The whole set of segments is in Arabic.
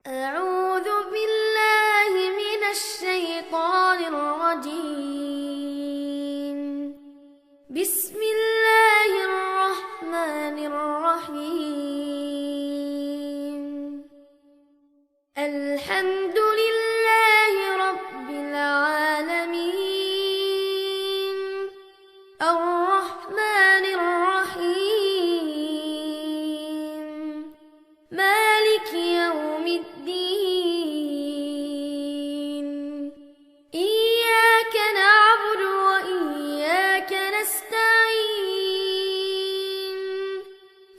أعوذ بالله من الشيطان الرجيم. بسم الله الرحمن الرحيم. الحمد لله رب العالمين، الرحمن الرحيم، مالك يوم الدين. إياك نعبد وإياك نستعين.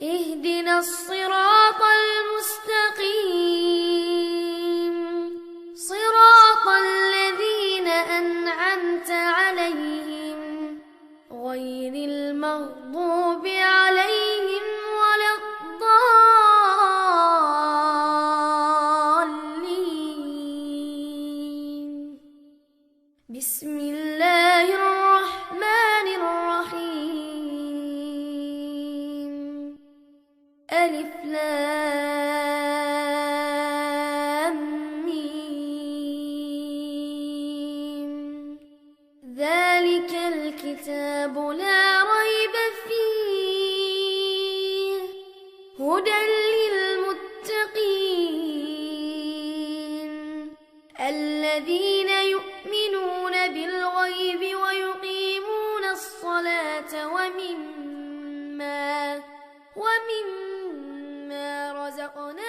اهدنا الصراط المستقيم، صراط الذين أنعمت عليهم غير المغضوب عليهم ولا الضالين. بسم الله الرحمن الرحيم. ألف لام ميم. ذلك الكتاب لا ريب فيه، هدى للمتقين الذين يؤمنون بالغيب ويقيمون الصلاة ومما رزقناهم